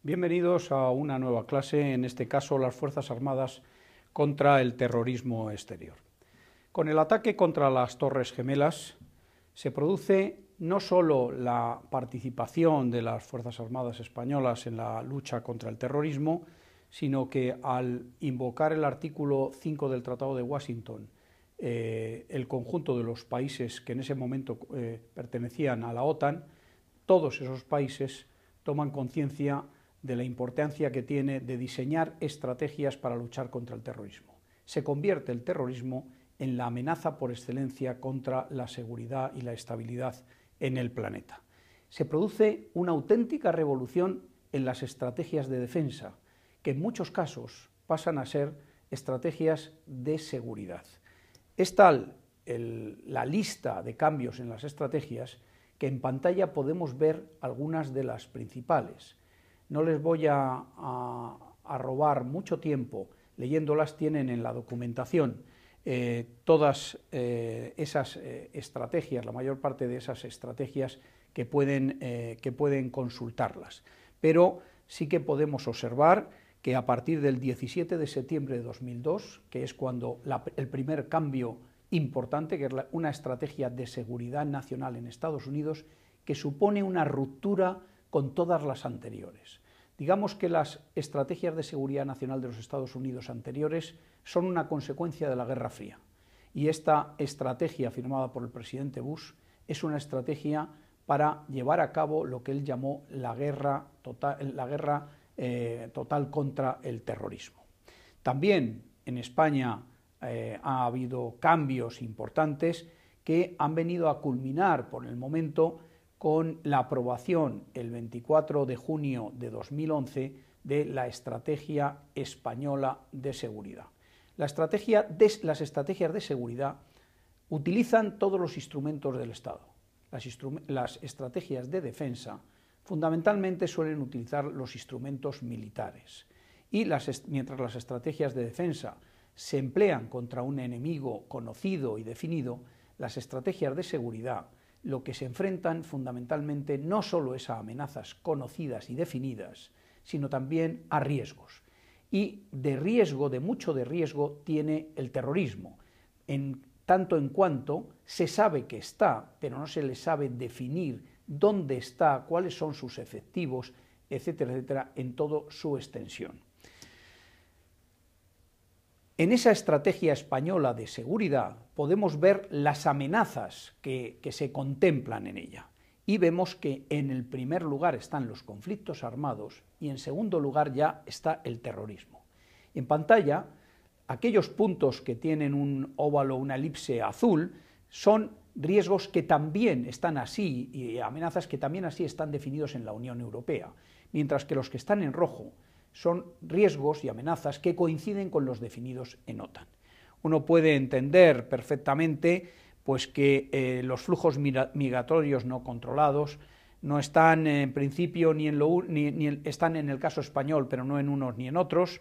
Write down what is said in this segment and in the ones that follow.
Bienvenidos a una nueva clase, en este caso las Fuerzas Armadas contra el terrorismo exterior. Con el ataque contra las Torres Gemelas se produce no solo la participación de las Fuerzas Armadas españolas en la lucha contra el terrorismo, sino que al invocar el artículo 5 del Tratado de Washington, el conjunto de los países que en ese momento pertenecían a la OTAN, todos esos países toman conciencia de la importancia que tiene de diseñar estrategias para luchar contra el terrorismo. Se convierte el terrorismo en la amenaza por excelencia contra la seguridad y la estabilidad en el planeta. Se produce una auténtica revolución en las estrategias de defensa, que en muchos casos pasan a ser estrategias de seguridad. Es tal la lista de cambios en las estrategias que en pantalla podemos ver algunas de las principales. No les voy a robar mucho tiempo leyéndolas, tienen en la documentación todas esas estrategias, la mayor parte de esas estrategias que pueden consultarlas. Pero sí que podemos observar que a partir del 17 de septiembre de 2002, que es cuando el primer cambio importante, que es una estrategia de seguridad nacional en Estados Unidos, que supone una ruptura con todas las anteriores. Digamos que las estrategias de seguridad nacional de los Estados Unidos anteriores son una consecuencia de la Guerra Fría, y esta estrategia firmada por el presidente Bush es una estrategia para llevar a cabo lo que él llamó la guerra total contra el terrorismo. También en España ha habido cambios importantes que han venido a culminar por el momento con la aprobación el 24 de junio de 2011 de la Estrategia Española de Seguridad. Las estrategias de seguridad utilizan todos los instrumentos del Estado. Las estrategias de defensa fundamentalmente suelen utilizar los instrumentos militares, y mientras las estrategias de defensa se emplean contra un enemigo conocido y definido, las estrategias de seguridad lo que se enfrentan fundamentalmente no solo es a amenazas conocidas y definidas, sino también a riesgos. Y de mucho de riesgo tiene el terrorismo, tanto en cuanto se sabe que está, pero no se le sabe definir dónde está, cuáles son sus efectivos, etcétera, etcétera, en toda su extensión. En esa estrategia española de seguridad podemos ver las amenazas que se contemplan en ella, y vemos que en el primer lugar están los conflictos armados y en segundo lugar ya está el terrorismo. En pantalla, aquellos puntos que tienen un óvalo, una elipse azul, son riesgos que también están así, y amenazas que también así están definidos en la Unión Europea, mientras que los que están en rojo son riesgos y amenazas que coinciden con los definidos en OTAN. Uno puede entender perfectamente pues, que los flujos migratorios no controlados no están en principio están en el caso español, pero no en unos ni en otros,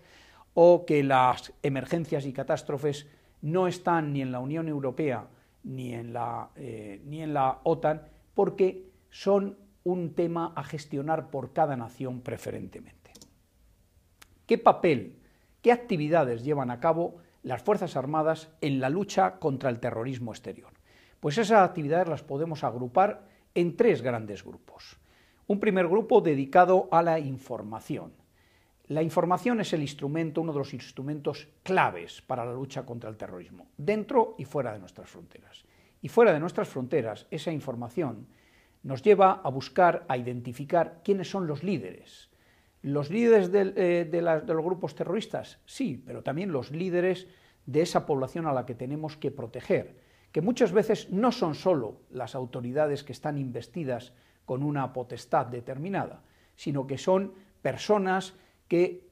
o que las emergencias y catástrofes no están ni en la Unión Europea ni en la OTAN, porque son un tema a gestionar por cada nación preferentemente. ¿Qué papel, qué actividades llevan a cabo las Fuerzas Armadas en la lucha contra el terrorismo exterior? Pues esas actividades las podemos agrupar en tres grandes grupos. Un primer grupo dedicado a la información. La información es uno de los instrumentos claves para la lucha contra el terrorismo, dentro y fuera de nuestras fronteras. Y fuera de nuestras fronteras, esa información nos lleva a buscar, a identificar quiénes son los líderes. ¿Los líderes de los grupos terroristas? Sí, pero también los líderes de esa población a la que tenemos que proteger, que muchas veces no son solo las autoridades que están investidas con una potestad determinada, sino que son personas que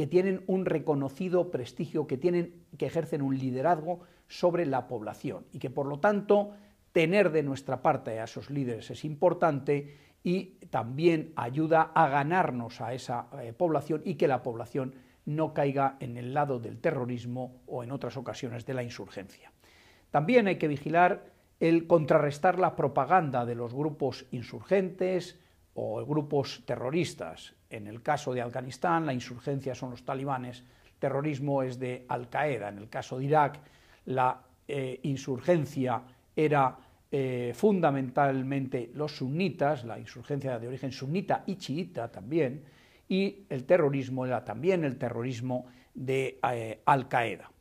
tienen un reconocido prestigio, que ejercen un liderazgo sobre la población, y que por lo tanto tener de nuestra parte a esos líderes es importante, y también ayuda a ganarnos a esa población y que la población no caiga en el lado del terrorismo o en otras ocasiones de la insurgencia. También hay que vigilar el contrarrestar la propaganda de los grupos insurgentes o grupos terroristas. En el caso de Afganistán, la insurgencia son los talibanes, el terrorismo es de Al-Qaeda. En el caso de Irak, la insurgencia era fundamentalmente los sunitas, la insurgencia de origen sunita y chiita también, y el terrorismo era también el terrorismo de Al-Qaeda.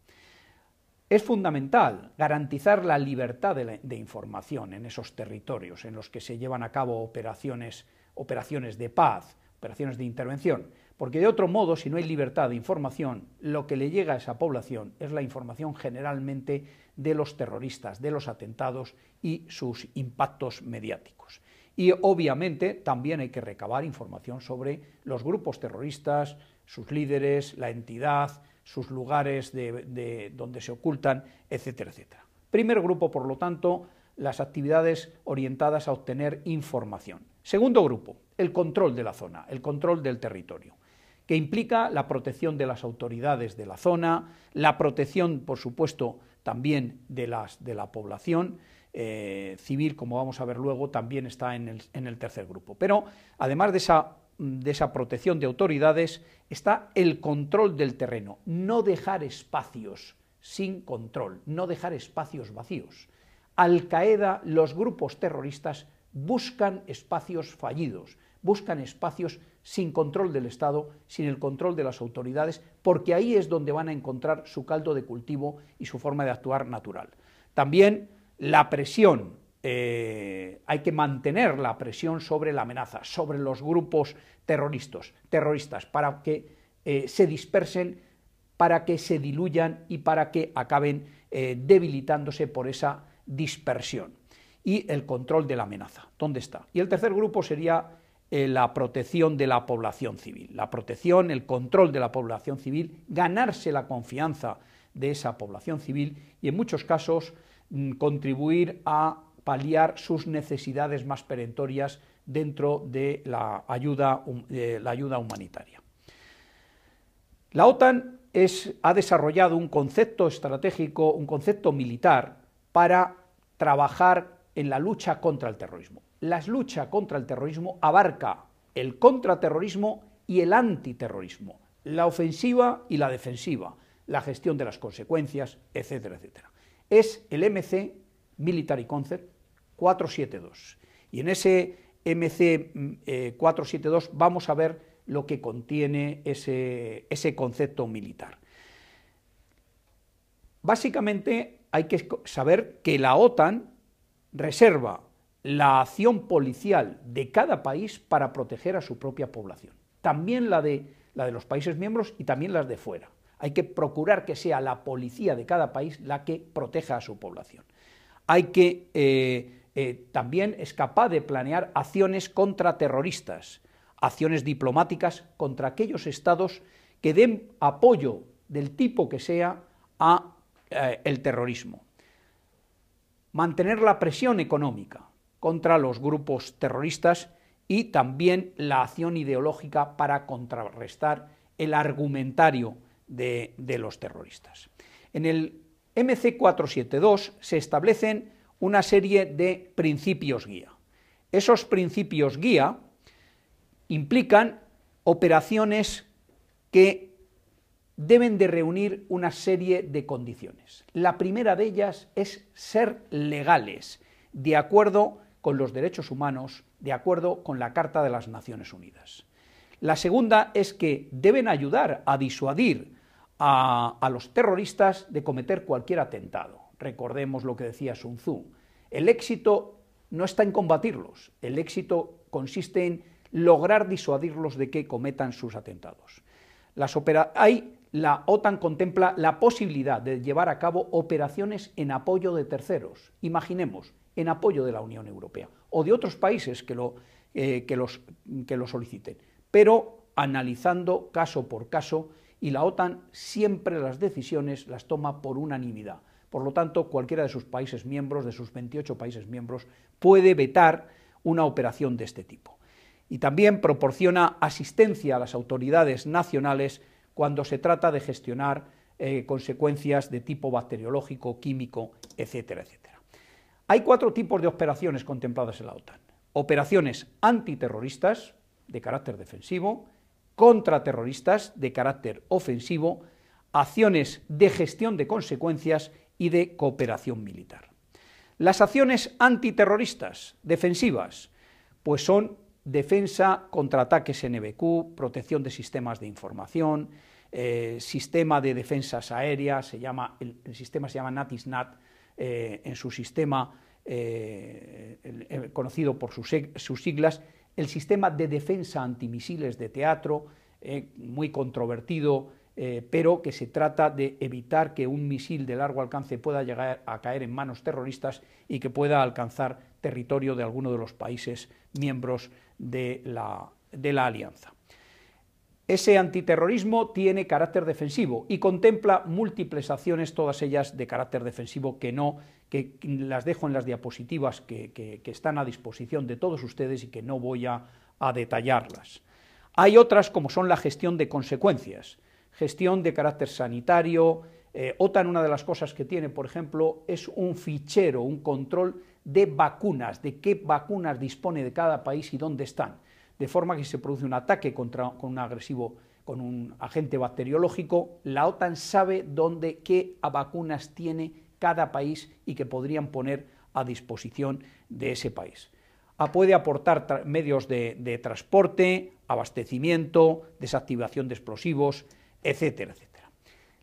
Es fundamental garantizar la libertad de información en esos territorios en los que se llevan a cabo operaciones de paz, operaciones de intervención, porque de otro modo, si no hay libertad de información, lo que le llega a esa población es la información generalmente de los terroristas, de los atentados y sus impactos mediáticos. Y obviamente también hay que recabar información sobre los grupos terroristas, sus líderes, la entidad, sus lugares de donde se ocultan, etcétera, etcétera. Primer grupo, por lo tanto, las actividades orientadas a obtener información. Segundo grupo, el control de la zona, el control del territorio, que implica la protección de las autoridades de la zona, la protección, por supuesto, también de la población civil, como vamos a ver luego, también está en el tercer grupo. Pero además de esa protección de autoridades está el control del terreno, no dejar espacios sin control, no dejar espacios vacíos. Al-Qaeda, los grupos terroristas buscan espacios fallidos, buscan espacios sin control del Estado, sin el control de las autoridades, porque ahí es donde van a encontrar su caldo de cultivo y su forma de actuar natural. También la presión, hay que mantener la presión sobre la amenaza, sobre los grupos terroristas, para que se dispersen, para que se diluyan y para que acaben debilitándose por esa dispersión. Y el control de la amenaza, ¿dónde está? Y el tercer grupo sería la protección de la población civil, la protección, el control de la población civil, ganarse la confianza de esa población civil y en muchos casos contribuir a paliar sus necesidades más perentorias dentro de la ayuda humanitaria. La OTAN ha desarrollado un concepto estratégico, un concepto militar para trabajar en la lucha contra el terrorismo. La lucha contra el terrorismo abarca el contraterrorismo y el antiterrorismo, la ofensiva y la defensiva, la gestión de las consecuencias, etcétera, etcétera. Es el MC, Military Concept 472. Y en ese MC 472 vamos a ver lo que contiene ese concepto militar. Básicamente hay que saber que la OTAN reserva la acción policial de cada país para proteger a su propia población. También la de los países miembros y también las de fuera. Hay que procurar que sea la policía de cada país la que proteja a su población. Hay que también es capaz de planear acciones contraterroristas, acciones diplomáticas contra aquellos estados que den apoyo del tipo que sea a el terrorismo. Mantener la presión económica contra los grupos terroristas y también la acción ideológica para contrarrestar el argumentario de los terroristas. En el MC 472 se establecen una serie de principios guía. Esos principios guía implican operaciones que deben de reunir una serie de condiciones. La primera de ellas es ser legales, de acuerdo con los derechos humanos, de acuerdo con la Carta de las Naciones Unidas. La segunda es que deben ayudar a disuadir a los terroristas de cometer cualquier atentado. Recordemos lo que decía Sun Tzu. El éxito no está en combatirlos, el éxito consiste en lograr disuadirlos de que cometan sus atentados. La OTAN contempla la posibilidad de llevar a cabo operaciones en apoyo de terceros, imaginemos, en apoyo de la Unión Europea o de otros países que lo soliciten, pero analizando caso por caso, y la OTAN siempre las decisiones las toma por unanimidad. Por lo tanto, cualquiera de sus países miembros, de sus 28 países miembros, puede vetar una operación de este tipo. Y también proporciona asistencia a las autoridades nacionales cuando se trata de gestionar consecuencias de tipo bacteriológico, químico, etcétera, etcétera. Hay 4 tipos de operaciones contempladas en la OTAN. operaciones antiterroristas de carácter defensivo, contraterroristas de carácter ofensivo, acciones de gestión de consecuencias y de cooperación militar. Las acciones antiterroristas defensivas, pues son defensa contra ataques NBQ, protección de sistemas de información, sistema de defensas aéreas, el sistema se llama NATISNAT, en su sistema conocido por sus siglas, el sistema de defensa antimisiles de teatro, muy controvertido, pero que se trata de evitar que un misil de largo alcance pueda llegar a caer en manos terroristas y que pueda alcanzar territorio de alguno de los países miembros de la alianza. Ese antiterrorismo tiene carácter defensivo y contempla múltiples acciones, todas ellas de carácter defensivo, que las dejo en las diapositivas que están a disposición de todos ustedes y que no voy a detallarlas. Hay otras, como son la gestión de consecuencias, gestión de carácter sanitario. OTAN, una de las cosas que tiene, por ejemplo, es un fichero, un control de vacunas, de qué vacunas dispone de cada país y dónde están, de forma que si se produce un ataque con un agente bacteriológico, la OTAN sabe qué vacunas tiene cada país y que podrían poner a disposición de ese país. Puede aportar medios de transporte, abastecimiento, desactivación de explosivos, etcétera, etcétera.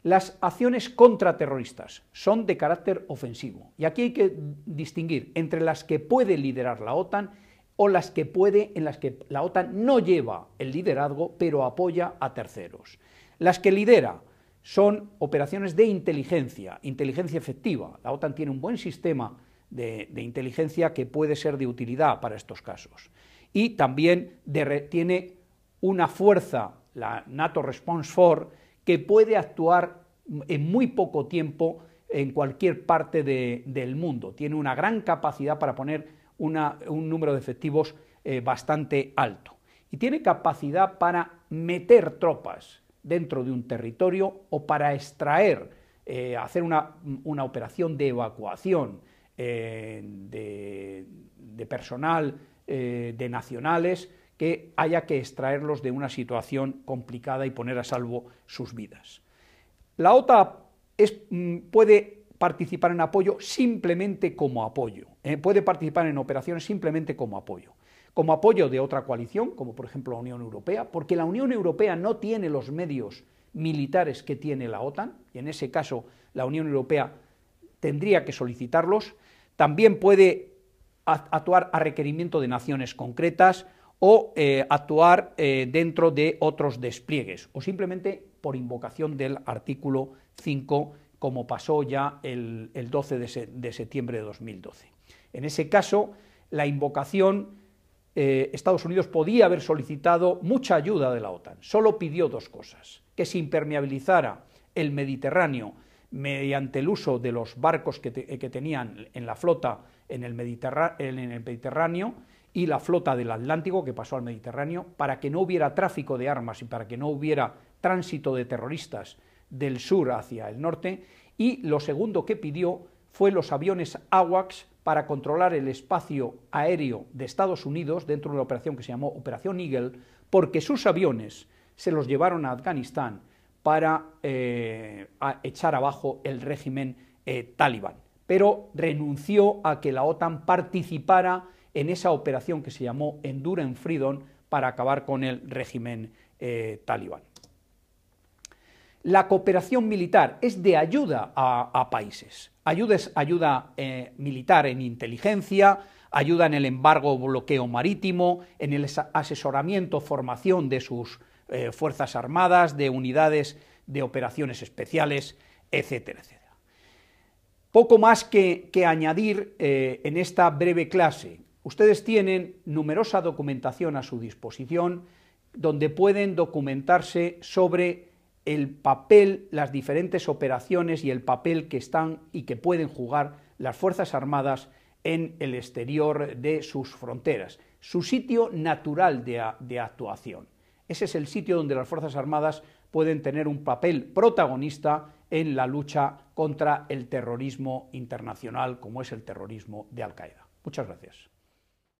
Las acciones contraterroristas son de carácter ofensivo, y aquí hay que distinguir entre las que puede liderar la OTAN o en las que la OTAN no lleva el liderazgo, pero apoya a terceros. Las que lidera son operaciones de inteligencia efectiva. La OTAN tiene un buen sistema de inteligencia que puede ser de utilidad para estos casos. Y también tiene una fuerza, la NATO Response Force, que puede actuar en muy poco tiempo en cualquier parte del mundo. Tiene una gran capacidad para poner un número de efectivos bastante alto. Y tiene capacidad para meter tropas dentro de un territorio o para extraer, hacer una operación de evacuación de personal, de nacionales, que haya que extraerlos de una situación complicada y poner a salvo sus vidas. La OTAN puede participar en apoyo simplemente como apoyo, puede participar en operaciones simplemente como apoyo de otra coalición, como por ejemplo la Unión Europea, porque la Unión Europea no tiene los medios militares que tiene la OTAN, y en ese caso la Unión Europea tendría que solicitarlos. También puede actuar a requerimiento de naciones concretas o actuar dentro de otros despliegues, o simplemente por invocación del artículo 5, como pasó ya el 12 de septiembre de 2012. En ese caso, la invocación, Estados Unidos podía haber solicitado mucha ayuda de la OTAN, solo pidió dos cosas: que se impermeabilizara el Mediterráneo mediante el uso de los barcos que tenían en la flota en el Mediterráneo, y la flota del Atlántico que pasó al Mediterráneo, para que no hubiera tráfico de armas y para que no hubiera tránsito de terroristas del sur hacia el norte. Y lo segundo que pidió fue los aviones AWACS para controlar el espacio aéreo de Estados Unidos dentro de una operación que se llamó Operación Eagle, porque sus aviones se los llevaron a Afganistán para echar abajo el régimen talibán, pero renunció a que la OTAN participara en esa operación que se llamó Enduring Freedom para acabar con el régimen talibán. La cooperación militar es de ayuda a países, ayuda militar en inteligencia, ayuda en el embargo o bloqueo marítimo, en el asesoramiento, formación de sus fuerzas armadas, de unidades de operaciones especiales, etcétera, etcétera. Poco más que añadir en esta breve clase. Ustedes tienen numerosa documentación a su disposición donde pueden documentarse sobre el papel, las diferentes operaciones y el papel que están y que pueden jugar las Fuerzas Armadas en el exterior de sus fronteras, su sitio natural de actuación. Ese es el sitio donde las Fuerzas Armadas pueden tener un papel protagonista en la lucha contra el terrorismo internacional, como es el terrorismo de Al-Qaeda. Muchas gracias.